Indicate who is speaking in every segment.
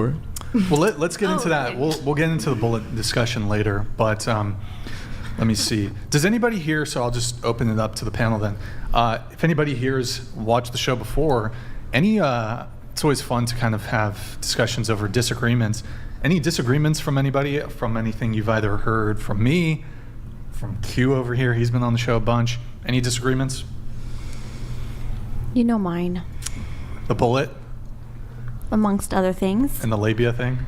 Speaker 1: Well, let's get into that.
Speaker 2: Okay.
Speaker 1: We'll get into the bullet discussion later. But let me see. Does anybody here? So I'll just open it up to the panel then. If anybody here has watched the show before, it's always fun to kind of have discussions over disagreements. Any disagreements from anybody from anything you've either heard from me, from Q over here? He's been on the show a bunch. Any disagreements?
Speaker 3: You know mine,
Speaker 1: The bullet
Speaker 3: amongst other things.
Speaker 1: and the labia thing.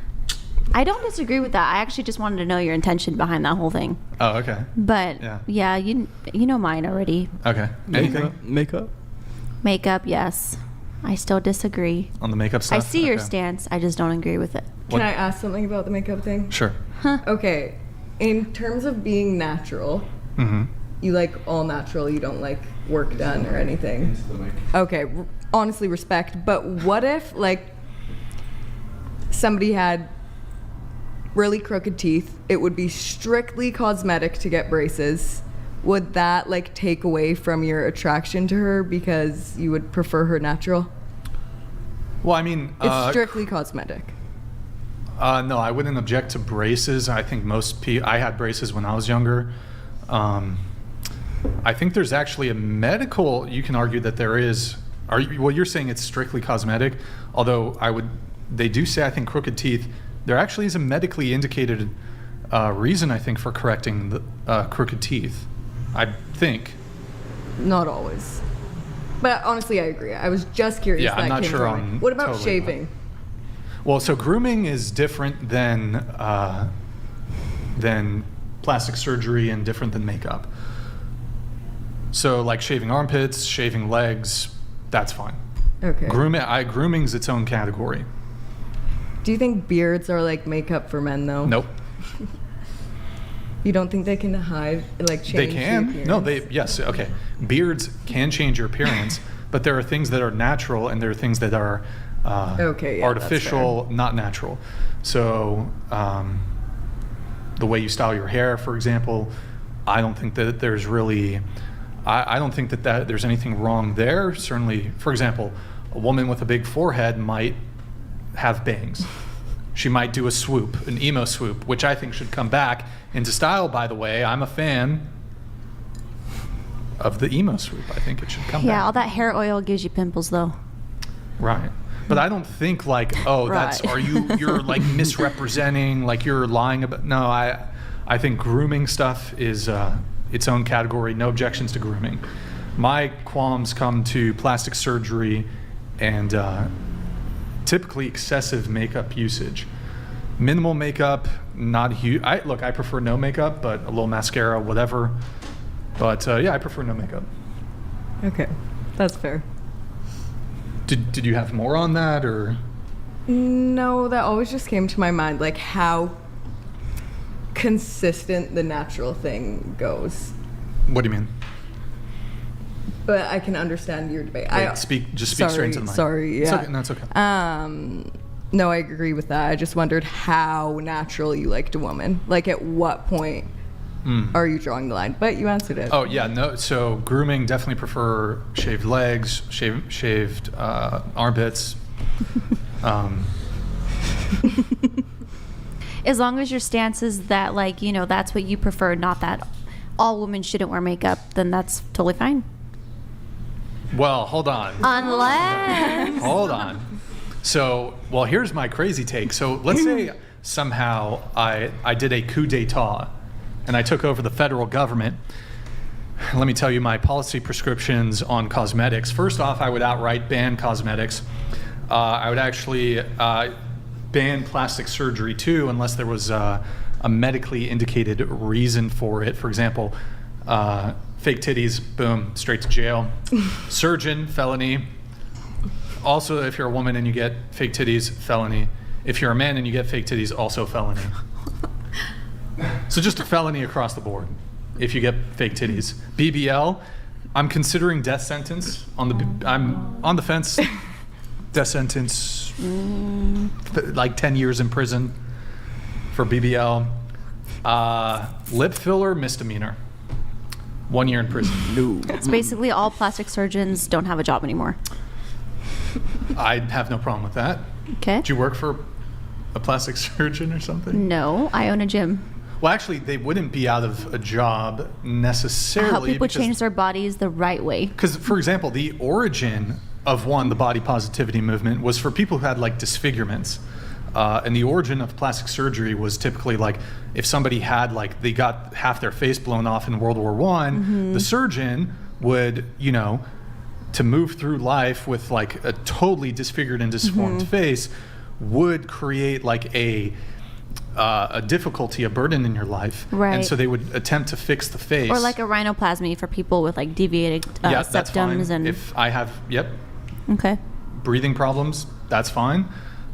Speaker 3: I don't disagree with that. I actually just wanted to know your intention behind that whole thing.
Speaker 1: Oh, okay.
Speaker 3: But
Speaker 1: Yeah.
Speaker 3: you know mine already.
Speaker 1: Okay. Anything
Speaker 2: Makeup?
Speaker 3: Makeup, yes. I still disagree.
Speaker 1: on the makeup stuff?
Speaker 3: I see your
Speaker 1: Okay.
Speaker 3: stance. I just don't agree with it.
Speaker 1: What-
Speaker 4: Can I ask something about the makeup thing?
Speaker 1: Sure.
Speaker 4: Okay, in terms of being natural,
Speaker 1: Mm-hmm.
Speaker 4: you like all natural, you don't like work done or anything. Okay, honestly, respect. But what if, like, somebody had really crooked teeth? It would be strictly cosmetic to get braces. Would that, like, take away from your attraction to her because you would prefer her natural?
Speaker 1: Well, I mean,
Speaker 4: It's strictly cosmetic.
Speaker 1: no, I wouldn't object to braces. I think most people, I had braces when I was younger. I think there's actually a medical, you can argue that there is, well, you're saying it's strictly cosmetic, although they do say, I think, crooked teeth, there actually is a medically indicated reason, I think, for correcting the crooked teeth. I think.
Speaker 4: Not always. But honestly, I agree. I was just curious.
Speaker 1: Yeah, I'm
Speaker 4: that
Speaker 1: not
Speaker 4: came
Speaker 1: sure
Speaker 4: from me.
Speaker 1: on
Speaker 4: What about
Speaker 1: totally
Speaker 4: shaving?
Speaker 1: Well, so grooming is different than plastic surgery and different than makeup. So, like shaving armpits, shaving legs, that's fine.
Speaker 4: Okay.
Speaker 1: Grooming's its own category.
Speaker 4: Do you think beards are like makeup for men, though?
Speaker 1: Nope.
Speaker 4: You don't think they can hide, like, change
Speaker 1: They
Speaker 4: the
Speaker 1: can. No,
Speaker 4: appearance?
Speaker 1: yes, okay. Beards can change your appearance, but there are things that are natural and there are things that are
Speaker 4: Okay, yeah, that's
Speaker 1: artificial, not natural. So, the way you style your hair, for example, I don't think that there's really, I don't think that there's anything wrong there. Certainly, for example, a woman with a big forehead might have bangs. She might do a swoop, an emo swoop, which I think should come back into style, by the way. I'm a fan of the emo swoop. I think it should come
Speaker 3: Yeah,
Speaker 1: back.
Speaker 3: all that hair oil gives you pimples, though.
Speaker 1: Right. But I don't think like, oh,
Speaker 3: Right.
Speaker 1: you're like misrepresenting, like you're lying about. No, I think grooming stuff is its own category. No objections to grooming. My qualms come to plastic surgery and typically excessive makeup usage. Minimal makeup, not huge. I prefer no makeup, but a little mascara, whatever. But yeah, I prefer no makeup.
Speaker 4: Okay, that's fair.
Speaker 1: Did you have more on that, or?
Speaker 4: No, that always just came to my mind, like how consistent the natural thing goes.
Speaker 1: What do you mean?
Speaker 4: But I can understand your debate.
Speaker 1: Wait, speak straight into the mic.
Speaker 4: Sorry,
Speaker 1: It's
Speaker 4: yeah.
Speaker 1: okay, no, it's okay.
Speaker 4: No, I agree with that. I just wondered how natural you liked a woman. Like, at what point are you drawing the line? But you answered it.
Speaker 1: Oh yeah, no. So grooming, definitely prefer shaved legs, shaved armpits.
Speaker 3: As long as your stance is that, like, you know, that's what you prefer, not that all women shouldn't wear makeup, then that's totally fine.
Speaker 1: Well, hold on.
Speaker 3: Unless.
Speaker 1: Hold on. So, well, here's my crazy take. So let's say somehow I did a coup d'etat and I took over the federal government. Let me tell you my policy prescriptions on cosmetics. First off, I would outright ban cosmetics. I would actually ban plastic surgery too, unless there was a medically indicated reason for it. For example, fake titties, boom, straight to jail. Surgeon, felony. Also, if you're a woman and you get fake titties, felony. If you're a man and you get fake titties, also felony. So just a felony across the board if you get fake titties. BBL, I'm considering death sentence. I'm on the fence. Death sentence, like 10 years in prison for BBL. Lip filler, misdemeanor. 1 year in prison.
Speaker 2: No.
Speaker 3: It's basically all plastic surgeons don't have a job anymore.
Speaker 1: I have no problem with that.
Speaker 3: Okay.
Speaker 1: Did you work for a plastic surgeon or something?
Speaker 3: No, I own a gym.
Speaker 1: Well, actually, they wouldn't be out of a job necessarily.
Speaker 3: How people change their bodies the right way.
Speaker 1: Because, for example, the origin of the body positivity movement was for people who had like disfigurements. And the origin of plastic surgery was typically like if somebody had like they got half their face blown off in World War I, the surgeon would, you know, to move through life with like a totally disfigured and disformed face would create like a difficulty, a burden in your life.
Speaker 3: Right.
Speaker 1: And so they would attempt to fix the face.
Speaker 3: Or like a rhinoplasty for people with like deviated
Speaker 1: yeah, that's fine.
Speaker 3: septums and
Speaker 1: If I have,
Speaker 3: okay.
Speaker 1: breathing problems, that's fine.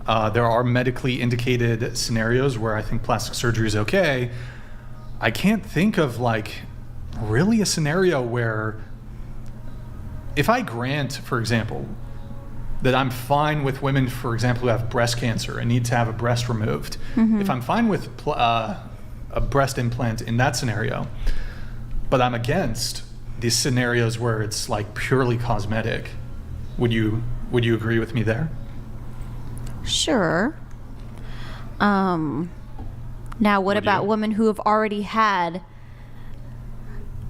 Speaker 1: There are medically indicated scenarios where I think plastic surgery is okay. I can't think of like really a scenario where if I grant, for example, that I'm fine with women, for example, who have breast cancer and need to have a breast removed, if I'm fine with a breast implant in that scenario, but I'm against these scenarios where it's like purely cosmetic, would you agree with me there?
Speaker 3: Sure. Now, what about
Speaker 1: you?
Speaker 3: women who have already had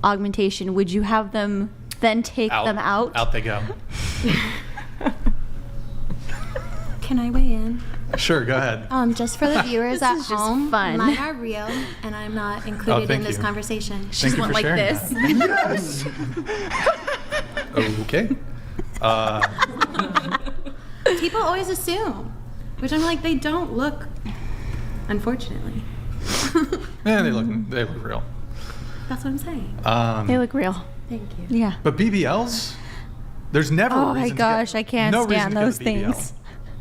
Speaker 3: augmentation? Would you have them then take them out?
Speaker 1: Out they go.
Speaker 2: Can I weigh in?
Speaker 1: Sure, go ahead.
Speaker 2: Just for the viewers at
Speaker 3: is just
Speaker 2: home,
Speaker 3: fun.
Speaker 2: mine are real, and I'm not included
Speaker 1: thank
Speaker 2: in this
Speaker 1: you.
Speaker 2: conversation.
Speaker 1: Thank you for
Speaker 3: like
Speaker 1: sharing
Speaker 3: this.
Speaker 1: that. Okay.
Speaker 2: People always assume, which I'm like, they don't look, unfortunately.
Speaker 1: Yeah, they look real.
Speaker 2: That's what I'm saying.
Speaker 3: They look real.
Speaker 2: Thank you.
Speaker 3: Yeah.
Speaker 1: But BBLs, there's never a
Speaker 3: Oh
Speaker 1: reason
Speaker 3: my
Speaker 1: to
Speaker 3: gosh,
Speaker 1: get,
Speaker 3: I can't
Speaker 1: no reason
Speaker 3: stand
Speaker 1: to get a
Speaker 3: those
Speaker 1: BBL.
Speaker 3: things.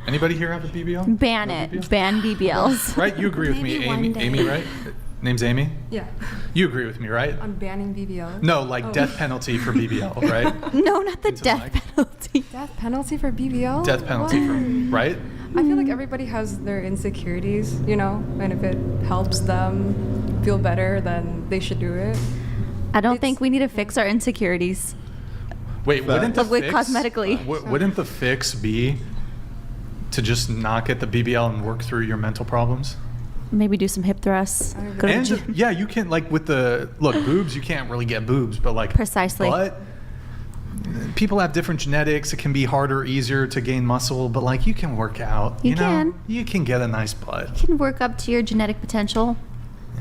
Speaker 1: Anybody here have a BBL?
Speaker 3: Ban
Speaker 1: No
Speaker 3: it.
Speaker 1: BBL?
Speaker 3: Ban BBLs.
Speaker 1: Right? You agree with me,
Speaker 2: Maybe one
Speaker 1: Amy.
Speaker 2: day.
Speaker 1: Amy, right? Name's Amy.
Speaker 5: Yeah,
Speaker 1: You agree with me, right?
Speaker 5: I'm banning BBL.
Speaker 1: No, like death penalty for BBL, right?
Speaker 3: No, not the
Speaker 1: Into the
Speaker 3: death
Speaker 1: mic.
Speaker 3: penalty.
Speaker 5: Death penalty for BBL?
Speaker 1: Death penalty for, right?
Speaker 5: I feel like everybody has their insecurities, you know, and if it helps them feel better, then they should do it.
Speaker 3: I don't
Speaker 5: It's-
Speaker 3: think we need to fix our insecurities.
Speaker 1: Wait, wouldn't the
Speaker 3: But with
Speaker 1: fix,
Speaker 3: cosmetically.
Speaker 1: Wouldn't the fix be to just not get the BBL and work through your mental problems?
Speaker 3: Maybe do some hip thrusts. Go to the
Speaker 1: And
Speaker 3: gym.
Speaker 1: yeah, you can like with the boobs, you can't really get boobs, but like
Speaker 3: Precisely.
Speaker 1: butt, people have different genetics. It can be harder, easier to gain muscle, but like you can work out.
Speaker 3: You
Speaker 1: know,
Speaker 3: can.
Speaker 1: you can get a nice butt.
Speaker 3: You can work up to your genetic potential.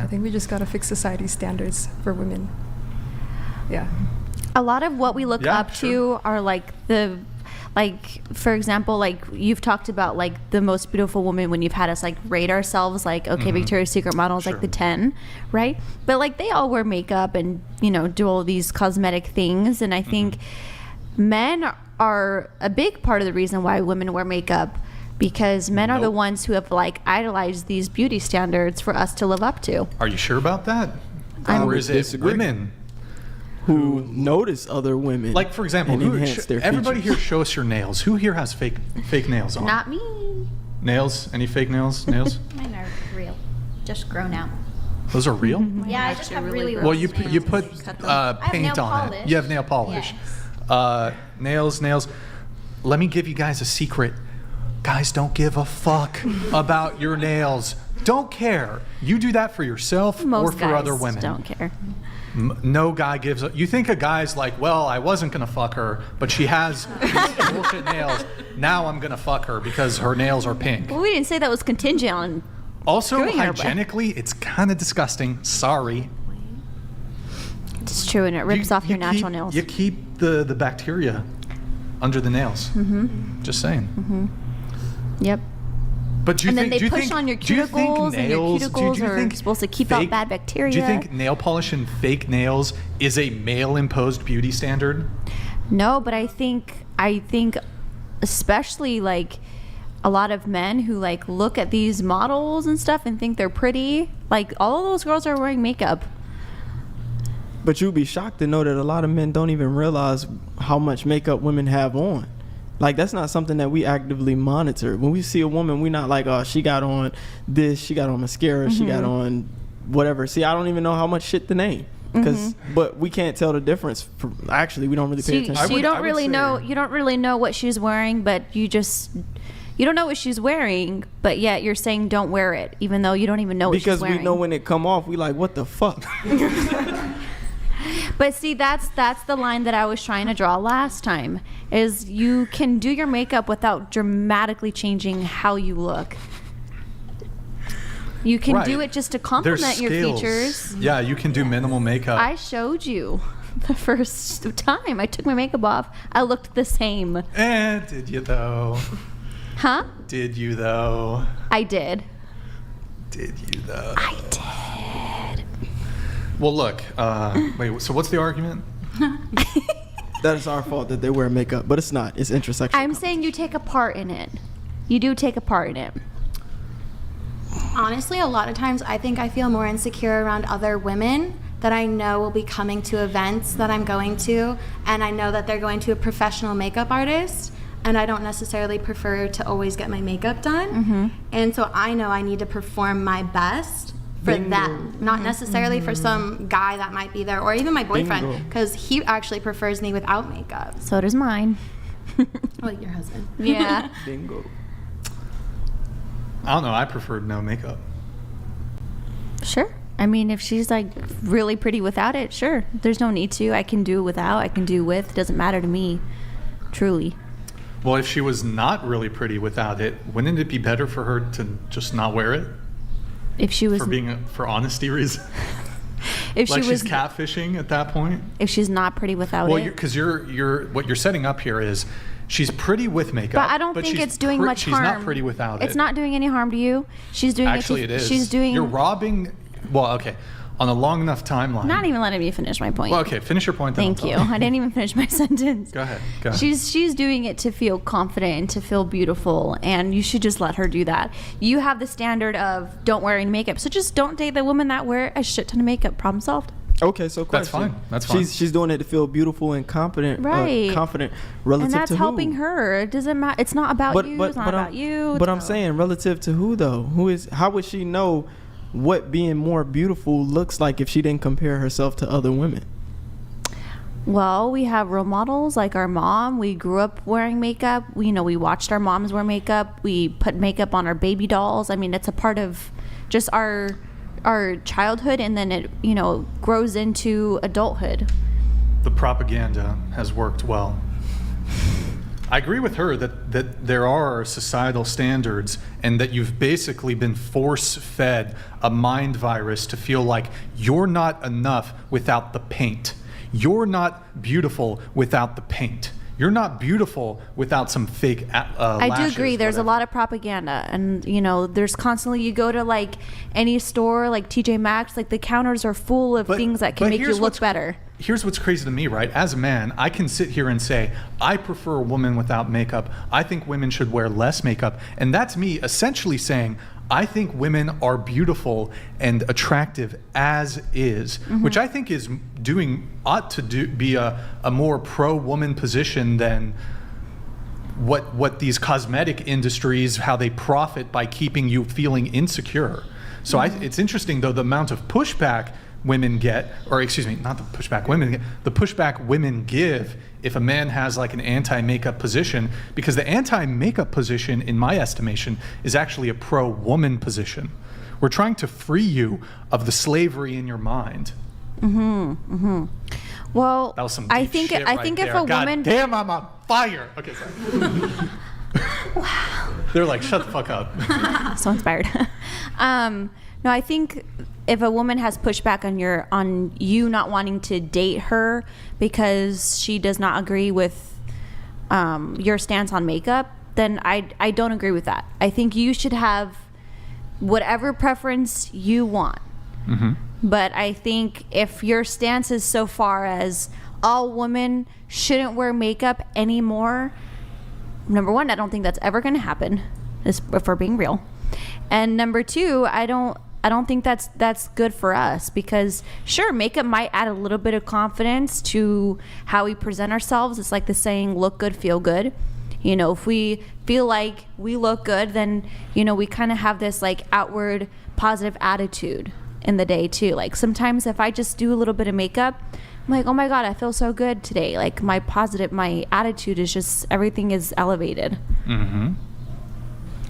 Speaker 5: I think we just gotta fix society's standards for women. Yeah.
Speaker 3: A lot of what we look
Speaker 1: Yeah,
Speaker 3: up to are like for example, like you've talked about like the most beautiful woman when you've had us like rate ourselves like, okay, Victoria's Secret model is
Speaker 1: Sure.
Speaker 3: like the 10, right? But like they all wear makeup and, you know, do all these cosmetic things. And I think men are a big part of the reason why women wear makeup, because men are the
Speaker 1: Nope.
Speaker 3: ones who have like idolized these beauty standards for us to live up to.
Speaker 1: Are you sure about that?
Speaker 3: I
Speaker 1: Or
Speaker 3: would
Speaker 1: is it
Speaker 6: disagree.
Speaker 1: women?
Speaker 6: who notice other women.
Speaker 1: Like for example,
Speaker 6: and enhance their
Speaker 1: everybody
Speaker 6: features.
Speaker 1: here show us your nails. Who here has fake nails on?
Speaker 3: Not me.
Speaker 1: Nails? Any fake nails? Nails?
Speaker 7: Mine are real, just grown out.
Speaker 1: Those are real?
Speaker 7: Yeah, I just have really
Speaker 1: Well,
Speaker 7: rough
Speaker 1: you
Speaker 7: nails.
Speaker 1: put
Speaker 7: have
Speaker 1: paint
Speaker 7: nail
Speaker 1: on it.
Speaker 7: polish.
Speaker 1: You have nail polish. Nails. Let me give you guys a secret. Guys don't give a fuck about your nails. Don't care. You do that for yourself
Speaker 3: Most
Speaker 1: or for
Speaker 3: guys
Speaker 1: other women.
Speaker 3: don't care.
Speaker 1: No guy gives a. You think a guy's like, well, I wasn't gonna fuck her, but she has these bullshit nails. Now I'm gonna fuck her because her nails are pink.
Speaker 3: Well, we didn't say that was contingent on.
Speaker 1: Also,
Speaker 3: Screwing her, but-
Speaker 1: hygienically, it's kind of disgusting. Sorry.
Speaker 3: It's true, and it rips off your natural nails.
Speaker 1: You keep the bacteria under the nails. Just saying.
Speaker 3: Yep.
Speaker 1: But do you
Speaker 3: And then
Speaker 1: think,
Speaker 3: they
Speaker 1: do you
Speaker 3: push
Speaker 1: think,
Speaker 3: on your
Speaker 1: do you think
Speaker 3: cuticles, and your
Speaker 1: nails,
Speaker 3: cuticles
Speaker 1: do you
Speaker 3: are
Speaker 1: think
Speaker 3: supposed to keep out bad bacteria.
Speaker 1: Do you think nail polish and fake nails is a male-imposed beauty standard?
Speaker 3: No, but I think especially like a lot of men who like look at these models and stuff and think they're pretty. Like all of those girls are wearing makeup.
Speaker 6: But you'd be shocked to know that a lot of men don't even realize how much makeup women have on. Like, that's not something that we actively monitor. When we see a woman, we're not like, oh, she got on this, she got on mascara, she got on whatever. See, I don't even know how much shit to name. But we can't tell the difference. Actually, we don't really pay attention.
Speaker 3: So you
Speaker 1: I
Speaker 3: don't
Speaker 1: would
Speaker 3: really
Speaker 1: say-
Speaker 3: know. You don't really know what she's wearing, but you just You don't know what she's wearing, but yet you're saying don't wear it, even though you don't even know what
Speaker 6: Because
Speaker 3: she's wearing.
Speaker 6: we know when it come off, we like, what the fuck?
Speaker 3: But see, that's the line that I was trying to draw last time. Is you can do your makeup without dramatically changing how you look. You can
Speaker 1: Right.
Speaker 3: do it just to
Speaker 1: There's
Speaker 3: complement your
Speaker 1: scales.
Speaker 3: features.
Speaker 1: Yeah, you can do minimal makeup.
Speaker 3: I showed you the first time I took my makeup off. I looked the same.
Speaker 1: Did you though?
Speaker 3: Huh?
Speaker 1: Did you though?
Speaker 3: I did.
Speaker 1: Did you though?
Speaker 3: I did.
Speaker 1: Well, look. Wait. So what's the argument?
Speaker 6: That is our fault that they wear makeup, but it's not. It's intersectional.
Speaker 3: I'm saying you take a part in it. You do take a part in it.
Speaker 2: Honestly, a lot of times I think I feel more insecure around other women that I know will be coming to events that I'm going to, and I know that they're going to a professional makeup artist, and I don't necessarily prefer to always get my makeup done. And so I know I need to perform my best for
Speaker 6: Bingo.
Speaker 2: them, not necessarily for some guy that might be there, or even my boyfriend,
Speaker 6: Bingo.
Speaker 2: because he actually prefers me without makeup.
Speaker 3: So does mine.
Speaker 2: Like your husband.
Speaker 3: Yeah.
Speaker 6: Bingo.
Speaker 1: I don't know. I preferred no makeup.
Speaker 3: Sure. I mean, if she's like really pretty without it, sure. There's no need to. I can do without. I can do with. Doesn't matter to me. Truly.
Speaker 1: Well, if she was not really pretty without it, wouldn't it be better for her to just not wear it
Speaker 3: If she was,
Speaker 1: for honesty reasons?
Speaker 3: if
Speaker 1: Like
Speaker 3: she was,
Speaker 1: she's catfishing at that point.
Speaker 3: if she's not pretty without
Speaker 1: Well,
Speaker 3: it.
Speaker 1: because you're what you're setting up here is she's pretty with makeup.
Speaker 3: But I don't think
Speaker 1: she's
Speaker 3: it's doing much
Speaker 1: she's
Speaker 3: harm.
Speaker 1: not pretty without it.
Speaker 3: It's not doing any harm to you. She's doing
Speaker 1: Actually,
Speaker 3: it.
Speaker 1: it is.
Speaker 3: She's doing.
Speaker 1: You're robbing. Well, okay, on a long enough timeline.
Speaker 3: Not even letting me finish my point.
Speaker 1: Well, okay, finish your point. Then
Speaker 3: Thank
Speaker 1: I'll
Speaker 3: you.
Speaker 1: tell
Speaker 3: I didn't even finish my sentence.
Speaker 1: Go ahead. Go ahead.
Speaker 3: She's doing it to feel confident and to feel beautiful, and you should just let her do that. You have the standard of don't wear any makeup, so just don't date the women that wear a shit ton of makeup. Problem solved.
Speaker 6: Okay, so
Speaker 1: That's
Speaker 6: question.
Speaker 1: fine. That's fine.
Speaker 6: She's doing it to feel beautiful and confident.
Speaker 3: Right.
Speaker 6: Confident relative
Speaker 3: And that's
Speaker 6: to
Speaker 3: helping
Speaker 6: who?
Speaker 3: her. It doesn't matter. It's not about you. It's not about you.
Speaker 6: But I'm saying relative to who though? Who is? How would she know what being more beautiful looks like if she didn't compare herself to other women?
Speaker 3: Well, we have role models like our mom. We grew up wearing makeup. We watched our moms wear makeup. We put makeup on our baby dolls. I mean, it's a part of just our childhood, and then it grows into adulthood.
Speaker 1: The propaganda has worked well. I agree with her that there are societal standards and that you've basically been force-fed a mind virus to feel like you're not enough without the paint. You're not beautiful without the paint. You're not beautiful without some fake
Speaker 3: I do
Speaker 1: lashes,
Speaker 3: agree. There's
Speaker 1: whatever.
Speaker 3: a lot of propaganda, and there's constantly, you go to like any store, like TJ Maxx, like the counters are full of things that can make you
Speaker 1: here's
Speaker 3: look
Speaker 1: what's-
Speaker 3: better.
Speaker 1: Here's what's crazy to me, right? As a man, I can sit here and say, I prefer a woman without makeup. I think women should wear less makeup. And that's me essentially saying, I think women are beautiful and attractive as is, which I think is ought to be a more pro-woman position than what these cosmetic industries, how they profit by keeping you feeling insecure. So it's interesting, though, the amount of pushback women get, or excuse me, not the pushback women get, the pushback women give if a man has like an anti-makeup position, because the anti-makeup position, in my estimation, is actually a pro-woman position. We're trying to free you of the slavery in your mind.
Speaker 3: Well,
Speaker 1: That was some
Speaker 3: I
Speaker 1: deep
Speaker 3: think
Speaker 1: shit
Speaker 3: I
Speaker 1: right
Speaker 3: think
Speaker 1: there.
Speaker 3: if a
Speaker 1: God
Speaker 3: woman
Speaker 1: damn, I'm on fire. Okay, sorry. They're like, shut the fuck up.
Speaker 3: so inspired. No, I think if a woman has pushback on you not wanting to date her because she does not agree with your stance on makeup, then I don't agree with that. I think you should have whatever preference you want. But I think if your stance is so far as all women shouldn't wear makeup anymore, number one, I don't think that's ever going to happen, if we're being real. And number two, I don't think that's good for us, because sure, makeup might add a little bit of confidence to how we present ourselves. It's like the saying, look good, feel good. If we feel like we look good, then, we kind of have this like outward positive attitude in the day too. Like sometimes if I just do a little bit of makeup, I'm like, oh my God, I feel so good today. Like my attitude is just, everything is elevated.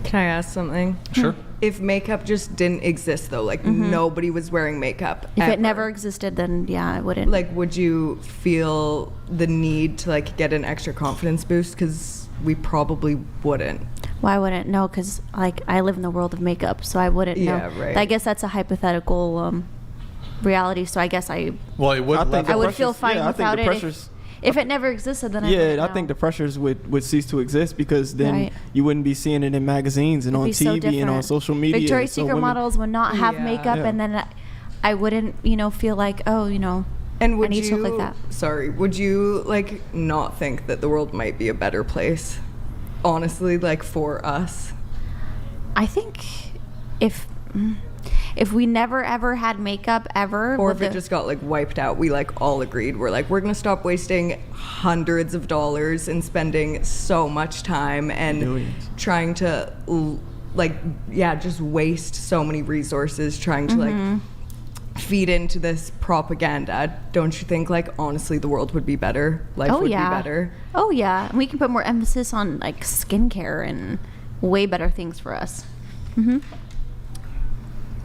Speaker 4: Can I ask something?
Speaker 1: Sure.
Speaker 4: If makeup just didn't exist though, like nobody was wearing makeup.
Speaker 3: If
Speaker 4: ever,
Speaker 3: it never existed, then yeah, I wouldn't.
Speaker 4: like, would you feel the need to like get an extra confidence boost? Because we probably wouldn't.
Speaker 3: Why wouldn't? No, because like I live in the world of makeup, so I wouldn't know.
Speaker 4: Yeah, right.
Speaker 3: I guess that's a hypothetical reality. So I guess
Speaker 1: Well, it would.
Speaker 6: I think
Speaker 3: I
Speaker 6: the
Speaker 3: would feel
Speaker 6: pressures-
Speaker 3: fine
Speaker 6: yeah, I think
Speaker 3: without
Speaker 6: the
Speaker 3: it.
Speaker 6: pressures-
Speaker 3: If it never existed, then I
Speaker 6: Yeah,
Speaker 3: wouldn't
Speaker 6: I
Speaker 3: know.
Speaker 6: think the pressures would cease to exist because then
Speaker 3: Right.
Speaker 6: you wouldn't be seeing it in magazines and
Speaker 3: It'd
Speaker 6: on
Speaker 3: be so
Speaker 6: TV and on
Speaker 3: different.
Speaker 6: social media.
Speaker 3: Victoria's
Speaker 6: So
Speaker 3: Secret
Speaker 6: women-
Speaker 3: models would not have
Speaker 4: Yeah.
Speaker 3: makeup,
Speaker 6: Yeah.
Speaker 3: and then I wouldn't, feel like, oh,
Speaker 4: And would
Speaker 3: I need
Speaker 4: you
Speaker 3: to look like that.
Speaker 4: Sorry, would you like not think that the world might be a better place? Honestly, like for us.
Speaker 3: I think if we never ever had makeup ever,
Speaker 4: Or
Speaker 3: would
Speaker 4: if it
Speaker 3: the-
Speaker 4: just got like wiped out, we like all agreed. We're like, we're gonna stop wasting hundreds of dollars and spending so much time and
Speaker 6: Millions.
Speaker 4: trying to just waste so many resources trying to like feed into this propaganda. Don't you think like honestly the world would be better? Life
Speaker 3: oh
Speaker 4: would
Speaker 3: yeah,
Speaker 4: be better.
Speaker 3: oh yeah, and we can put more emphasis on like skincare and way better things for us.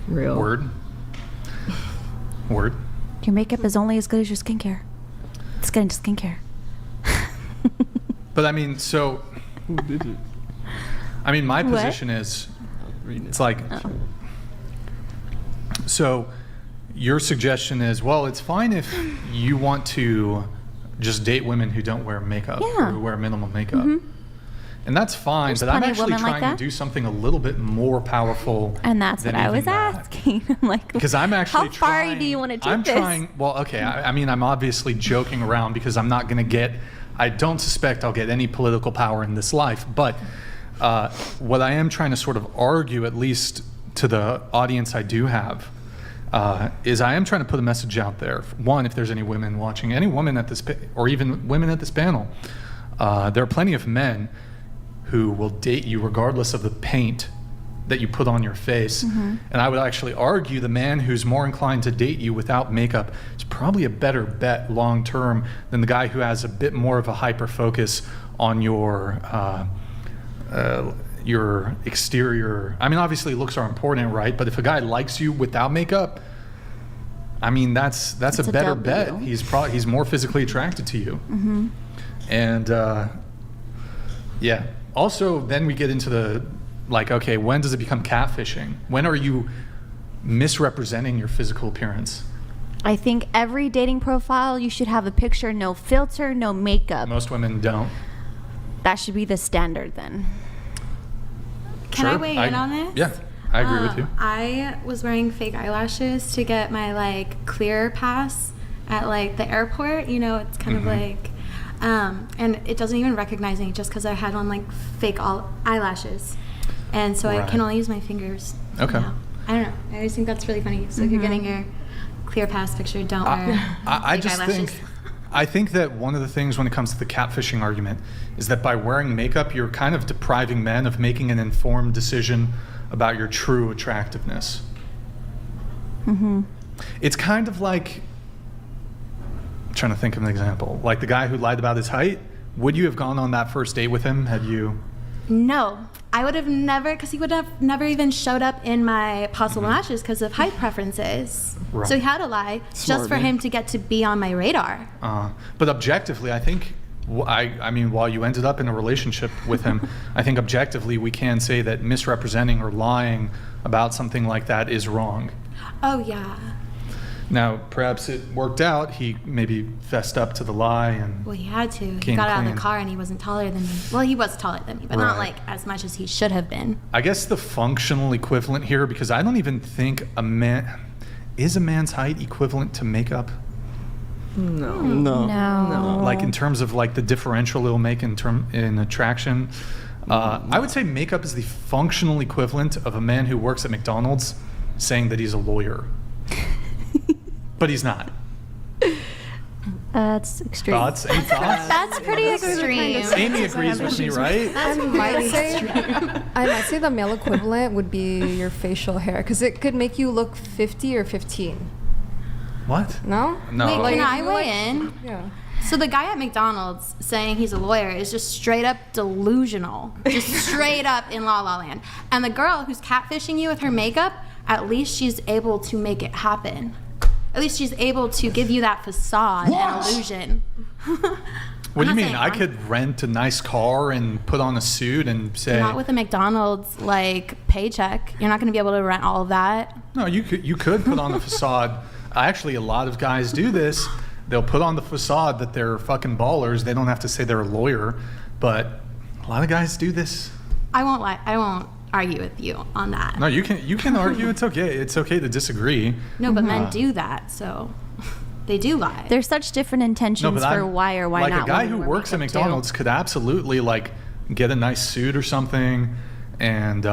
Speaker 4: Real.
Speaker 1: Word.
Speaker 3: Your makeup is only as good as your skincare. It's good into skincare.
Speaker 1: But I mean, so
Speaker 6: Who did it?
Speaker 1: I mean, my
Speaker 3: What?
Speaker 1: position is, it's like, so your suggestion is, well, it's fine if you want to just date women who don't wear makeup
Speaker 3: Yeah.
Speaker 1: or who wear minimal makeup. And that's fine,
Speaker 3: There's
Speaker 1: but I'm
Speaker 3: plenty of
Speaker 1: actually
Speaker 3: women like
Speaker 1: trying
Speaker 3: that.
Speaker 1: to do something a little bit more powerful.
Speaker 3: And that's
Speaker 1: than
Speaker 3: what I
Speaker 1: even
Speaker 3: was
Speaker 1: that.
Speaker 3: asking. I'm like,
Speaker 1: Because I'm actually
Speaker 3: how far
Speaker 1: trying,
Speaker 3: do you want to take
Speaker 1: I'm
Speaker 3: this?
Speaker 1: trying. Well, okay. I mean, I'm obviously joking around because I'm not going to get. I don't suspect I'll get any political power in this life. But what I am trying to sort of argue, at least to the audience I do have, is I am trying to put a message out there. One, if there's any women watching, any woman at this, or even women at this panel, there are plenty of men who will date you regardless of the paint that you put on your face. And I would actually argue the man who's more inclined to date you without makeup is probably a better bet long term than the guy who has a bit more of a hyper focus on your exterior. I mean, obviously looks are important, right? But if a guy likes you without makeup, I mean, that's
Speaker 3: It's
Speaker 1: a
Speaker 3: a
Speaker 1: better
Speaker 3: W.
Speaker 1: bet. He's more physically attracted to you. And yeah. Also, then we get into the, like, okay, when does it become catfishing? When are you misrepresenting your physical appearance?
Speaker 3: I think every dating profile you should have a picture, no filter, no makeup.
Speaker 1: Most women don't.
Speaker 3: That should be the standard then.
Speaker 2: Can I
Speaker 1: Sure,
Speaker 2: weigh in on this?
Speaker 1: Yeah, I agree with you.
Speaker 2: I was wearing fake eyelashes to get my like clear pass at like the airport. It's kind of like, and it doesn't even recognize me just because I had on like fake eyelashes, and so I can
Speaker 1: Right.
Speaker 2: only use my fingers.
Speaker 1: Okay.
Speaker 2: now. I don't know. I just think that's really funny. So if you're getting your clear pass picture, don't wear
Speaker 1: I
Speaker 2: fake
Speaker 1: just
Speaker 2: eyelashes.
Speaker 1: I think that one of the things when it comes to the catfishing argument is that by wearing makeup, you're kind of depriving men of making an informed decision about your true attractiveness. It's kind of like, I'm trying to think of an example, like the guy who lied about his height. Would you have gone on that first date with him had you?
Speaker 2: No, I would have never, because he would have never even showed up in my possible matches because of height preferences.
Speaker 1: Right.
Speaker 2: So he had to lie
Speaker 6: Smart
Speaker 2: just for
Speaker 6: man.
Speaker 2: him to get to be on my radar.
Speaker 1: But objectively, I think, I mean, while you ended up in a relationship with him, I think objectively we can say that misrepresenting or lying about something like that is wrong.
Speaker 2: Oh yeah.
Speaker 1: Now, perhaps it worked out. He maybe fessed up to the lie and
Speaker 2: Well, he had to. He
Speaker 1: Came
Speaker 2: got out of
Speaker 1: clean.
Speaker 2: the car and he wasn't taller than me. Well, he was taller than me, but not
Speaker 1: Right.
Speaker 2: like as much as he should have been.
Speaker 1: I guess the functional equivalent here, because I don't even think is a man's height equivalent to makeup?
Speaker 6: No.
Speaker 3: No.
Speaker 1: Like in terms of like the differential it'll make in attraction. I would say makeup is the functional equivalent of a man who works at McDonald's saying that he's a lawyer. But he's not.
Speaker 3: That's extreme.
Speaker 1: Thoughts? Any thoughts?
Speaker 2: That's pretty extreme.
Speaker 1: Amy agrees with me, right?
Speaker 5: I might say the male equivalent would be your facial hair because it could make you look 50 or 15.
Speaker 1: What?
Speaker 5: No?
Speaker 1: No.
Speaker 2: Wait,
Speaker 5: Like,
Speaker 2: can
Speaker 5: if
Speaker 2: I
Speaker 5: you
Speaker 2: weigh in?
Speaker 5: Yeah.
Speaker 2: So the guy at McDonald's saying he's a lawyer is just straight up delusional. Just straight up in La La Land. And the girl who's catfishing you with her makeup, at least she's able to make it happen. At least she's able to give you that facade and illusion.
Speaker 1: What do you
Speaker 2: I'm not
Speaker 1: mean?
Speaker 2: saying
Speaker 1: I could rent a nice car and put on a suit and say,
Speaker 2: Not with a McDonald's like paycheck. You're not going to be able to rent all of that.
Speaker 1: no, you could put on the facade. Actually, a lot of guys do this. They'll put on the facade that they're fucking ballers. They don't have to say they're a lawyer, but a lot of guys do this.
Speaker 2: I won't lie. I won't argue with you on that.
Speaker 1: No, you can argue. It's okay. It's okay to disagree.
Speaker 2: No, but men do that, so they do lie.
Speaker 3: There's such different intentions for
Speaker 1: I'm-
Speaker 3: why or why
Speaker 1: like
Speaker 3: not.
Speaker 1: a guy
Speaker 3: women
Speaker 1: who
Speaker 3: wear
Speaker 1: works at
Speaker 3: makeup, too.
Speaker 1: McDonald's could absolutely like get a nice suit or something and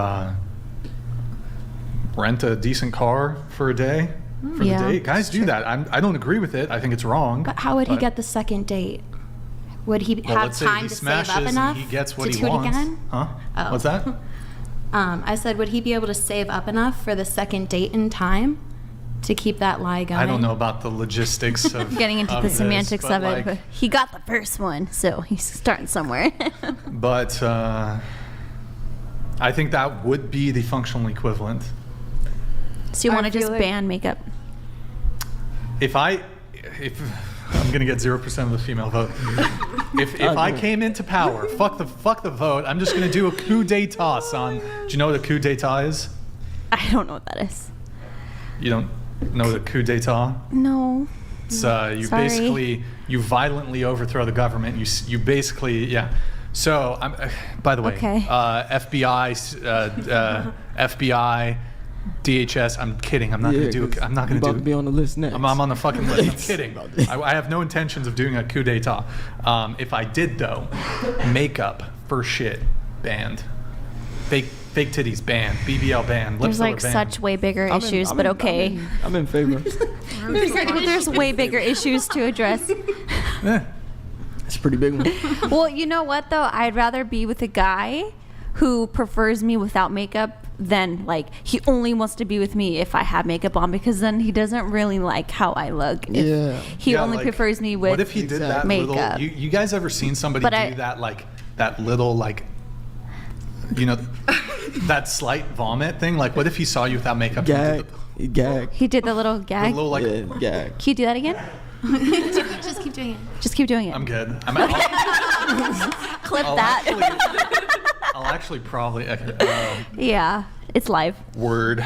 Speaker 1: rent a decent car for a day for
Speaker 3: Yeah,
Speaker 1: the date. Guys do that. I don't agree with it. I think it's wrong.
Speaker 2: But how would he
Speaker 1: but-
Speaker 2: get the second date? Would he
Speaker 1: Well,
Speaker 2: have
Speaker 1: let's say
Speaker 2: time
Speaker 1: he
Speaker 2: to save up
Speaker 1: smashes
Speaker 2: enough
Speaker 1: and he gets what
Speaker 2: to
Speaker 1: he
Speaker 2: do it
Speaker 1: wants.
Speaker 2: again?
Speaker 1: Huh?
Speaker 2: Oh.
Speaker 1: What's that?
Speaker 2: I said, would he be able to save up enough for the second date in time to keep that lie going?
Speaker 1: I don't know about the logistics of
Speaker 3: Getting into
Speaker 1: of
Speaker 3: the
Speaker 1: this,
Speaker 3: semantics
Speaker 1: but
Speaker 3: of it,
Speaker 1: like-
Speaker 3: but he got the first one, so he's starting somewhere.
Speaker 1: But I think that would be the functional equivalent.
Speaker 3: So you
Speaker 5: I
Speaker 3: want to
Speaker 5: feel
Speaker 3: just
Speaker 5: like-
Speaker 3: ban makeup?
Speaker 1: If I'm gonna get 0% of the female vote. If I came into power, fuck the vote. I'm just gonna do a coup d'état, son. Do you know what a coup d'état is?
Speaker 3: I don't know what that is.
Speaker 1: You don't know what a coup d'état?
Speaker 3: No.
Speaker 1: It's you
Speaker 3: Sorry.
Speaker 1: basically you violently overthrow the government. You basically yeah. So I'm by the way,
Speaker 3: Okay.
Speaker 1: FBI, DHS. I'm kidding. I'm not gonna do. I'm not gonna
Speaker 6: about
Speaker 1: do.
Speaker 6: to be on the list next.
Speaker 1: I'm on the fucking list. I'm kidding. I have no intentions of doing a coup d'état. If I did though, makeup for shit banned. Fake titties banned. BBL banned.
Speaker 3: There's
Speaker 1: Lip
Speaker 3: like
Speaker 1: filler banned.
Speaker 3: such way bigger
Speaker 6: I'm in-
Speaker 3: issues,
Speaker 6: I'm
Speaker 3: but
Speaker 6: in-
Speaker 3: okay.
Speaker 6: I'm in favor.
Speaker 3: There's way bigger issues to address.
Speaker 6: It's a pretty big one.
Speaker 3: Well, you know what though? I'd rather be with a guy who prefers me without makeup than like he only wants to be with me if I have makeup on, because then he doesn't really like how I look. If
Speaker 6: Yeah.
Speaker 3: He
Speaker 1: Yeah,
Speaker 3: only
Speaker 1: like,
Speaker 3: prefers me with
Speaker 1: What if he did that
Speaker 3: makeup.
Speaker 1: little? You guys ever seen somebody
Speaker 3: But
Speaker 1: do
Speaker 3: I-
Speaker 1: that like that little like, you know, that slight vomit thing? Like, what if he saw you without makeup? and
Speaker 6: Gag.
Speaker 1: did
Speaker 6: Gag.
Speaker 3: He did the little
Speaker 1: the
Speaker 3: gag.
Speaker 1: little like.
Speaker 6: Yeah, gag.
Speaker 3: Can you do that again?
Speaker 2: Just keep doing it.
Speaker 3: Just keep doing it.
Speaker 1: I'm good.
Speaker 3: Clip
Speaker 1: I'll
Speaker 3: that.
Speaker 1: I'll actually probably
Speaker 3: Yeah, it's live.
Speaker 1: word.